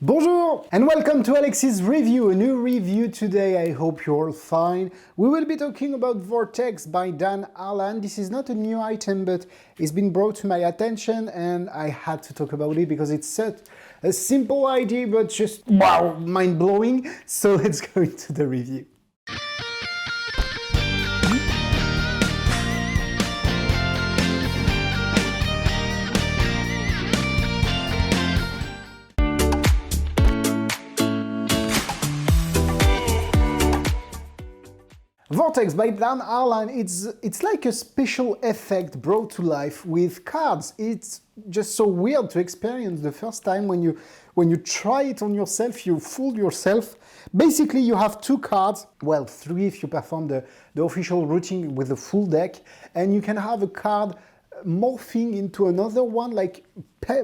Bonjour and welcome to Alexis Review, a new review today. I hope you're all fine. We will be talking about Vortex by Dan Harlan. This is not a new item, but it's been brought to my attention and I had to talk about it because it's such a simple idea, but just wow, mind-blowing. So let's go into the review. Vortex by Dan Harlan, it's like a special effect brought to life with cards. It's just so weird to experience the first time when you try it on yourself, you fool yourself. Basically, you have two cards, well, three if you perform the official routine with the full deck, and you can have a card morphing into another one, like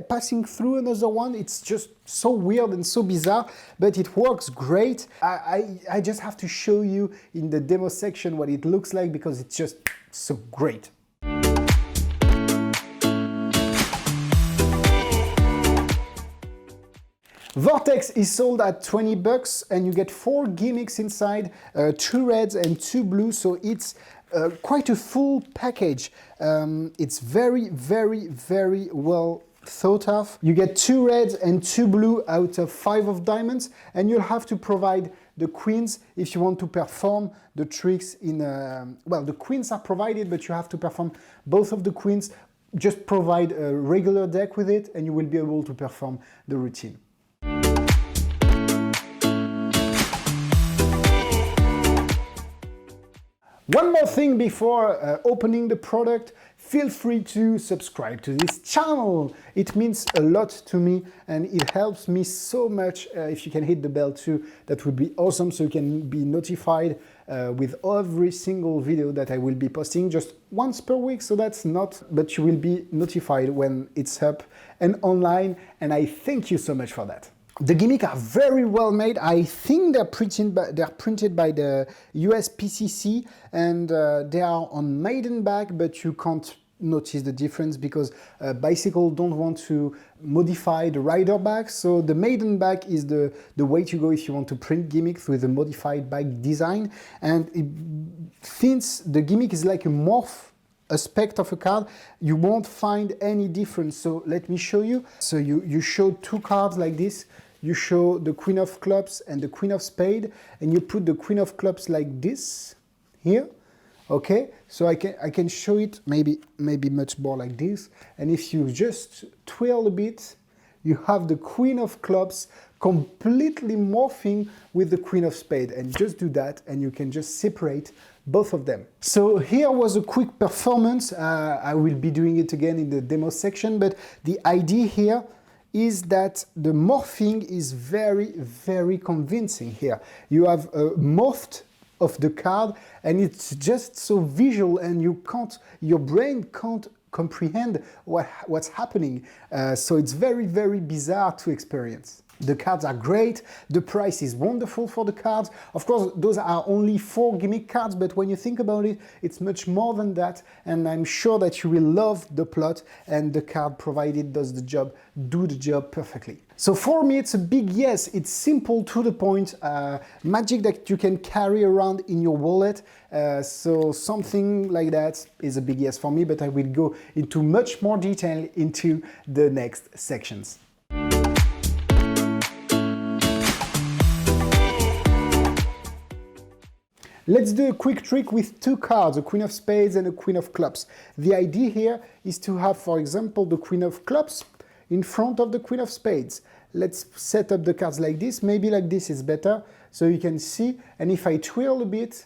passing through another one. It's just so weird and so bizarre, but it works great. I just have to show you in the demo section what it looks like because it's just so great. Vortex is sold at 20 bucks and you get 4 gimmicks inside, 2 reds and 2 blues, so it's quite a full package. It's very well thought of. You get 2 reds and 2 blue out of 5 of diamonds, and you'll have to provide the queens if you want to perform the tricks in well, the queens are provided, but you have to perform both of the queens. Just provide a regular deck with it and you will be able to perform the routine. One more thing before opening the product, feel free to subscribe to this channel. It means a lot to me and it helps me so much. If you can hit the bell too, that would be awesome, so you can be notified with every single video that I will be posting just once per week, so that's not, but you will be notified when it's up and online, and I thank you so much for that. The gimmicks are very well made. I think they're printed by the USPCC and they are on maiden back, but you can't notice the difference because bicycle don't want to modify the rider back. So the maiden back is the way to go if you want to print gimmicks with a modified back design. And since the gimmick is like a morph aspect of a card, you won't find any difference. So let me show you. So you show 2 cards like this. You show the Queen of Clubs and the Queen of Spades, and you put the Queen of Clubs like this here. Okay, so I can show it maybe much more like this. And if you just twirl a bit, you have the Queen of Clubs completely morphing with the Queen of Spades. And just do that and you can just separate both of them. So here was a quick performance. I will be doing it again in the demo section, but the idea here is that the morphing is very convincing here. You have a morphed of the card and it's just so visual and your brain can't comprehend what's happening. So it's very bizarre to experience. The cards are great, the price is wonderful for the cards. Of course, those are only 4 gimmick cards, but when you think about it, it's much more than that, and I'm sure that you will love the plot and the card provided do the job perfectly. So for me, it's a big yes. It's simple, to the point, magic that you can carry around in your wallet. So something like that is a big yes for me, but I will go into much more detail into the next sections. Let's do a quick trick with 2 cards, a Queen of Spades and a Queen of Clubs. The idea here is to have, for example, the Queen of Clubs in front of the Queen of Spades. Let's set up the cards like this. Maybe like this is better, so you can see. And if I twirl a bit,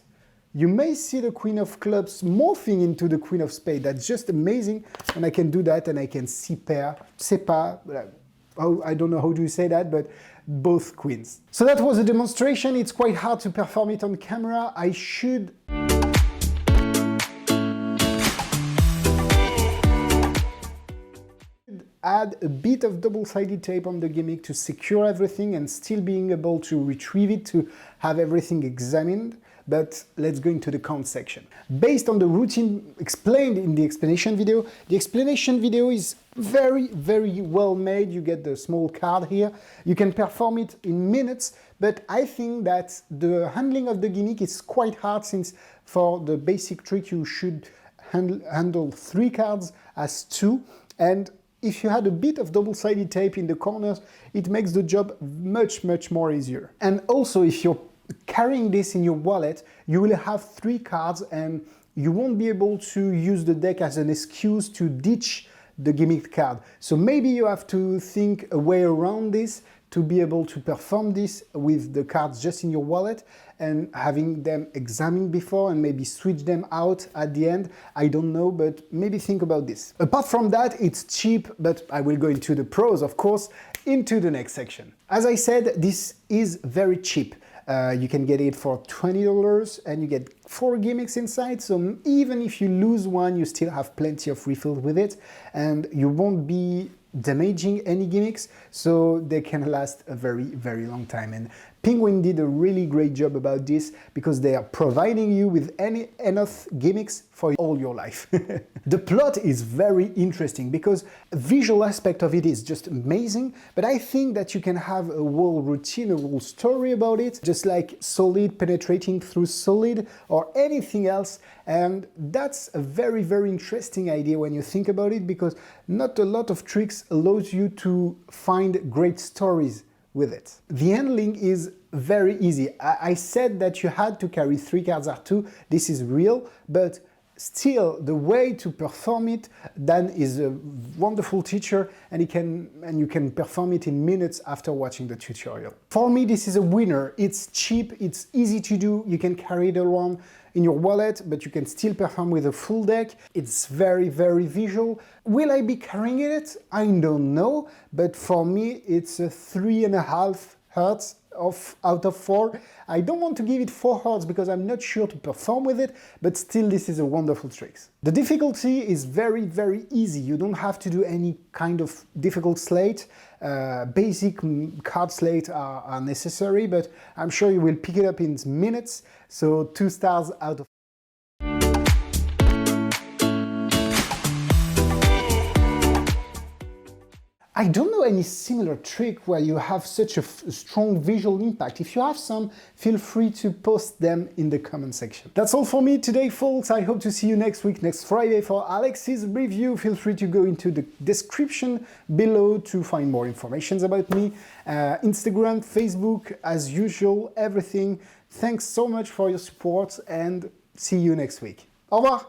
you may see the Queen of Clubs morphing into the Queen of Spades. That's just amazing. And I can do that and I can separ, I don't know how do you say that, but both queens. So that was a demonstration. It's quite hard to perform it on camera. I should add a bit of double-sided tape on the gimmick to secure everything and still being able to retrieve it to have everything examined. but let's go into the comment section. Based on the routine explained in the explanation video is very, very well made. You get the small card here. You can perform it in minutes, but I think that the handling of the gimmick is quite hard, since for the basic trick you should handle 3 cards as 2, and if you had a bit of double-sided tape in the corners, it makes the job much, much more easier. And also, if you're carrying this in your wallet, you will have 3 cards and you won't be able to use the deck as an excuse to ditch the gimmick card. So maybe you have to think a way around this to be able to perform this with the cards just in your wallet and having them examined before and maybe switch them out at the end. I don't know, but maybe think about this. Apart from that, it's cheap, but I will go into the pros, of course, into the next section. As I said, this is very cheap. You can get it for $20 and you get 4 gimmicks inside, so even if you lose one, you still have plenty of refills with it, and you won't be damaging any gimmicks, so they can last a very, very long time. And Penguin did a really great job about this, because they are providing you with enough gimmicks for all your life. The plot is very interesting because the visual aspect of it is just amazing, but I think that you can have a whole routine, a whole story about it, just like Solid penetrating through Solid or anything else. And that's a very, very interesting idea when you think about it, because not a lot of tricks allows you to find great stories with it. The handling is very easy. I said that you had to carry 3 cards R2. This is real, but still the way to perform it, Dan is a wonderful teacher, and you can perform it in minutes after watching the tutorial. For me, this is a winner. It's cheap, it's easy to do, you can carry it around in your wallet, but you can still perform with a full deck. It's very, very visual. Will I be carrying it? I don't know, but for me, it's a 3.5 hertz out of 4. I don't want to give it 4 hertz because I'm not sure to perform with it, but still this is a wonderful trick. The difficulty is very, very easy. You don't have to do any kind of difficult slate. Basic card slate are necessary, but I'm sure you will pick it up in minutes. So 2 stars out of I don't know any similar trick where you have such a strong visual impact. If you have some, feel free to post them in the comment section. That's all for me today, folks. I hope to see you next week, next Friday, for Alexis Review. Feel free to go into the description below to find more information about me. Instagram, Facebook, as usual, everything. Thanks so much for your support and see you next week. Au revoir!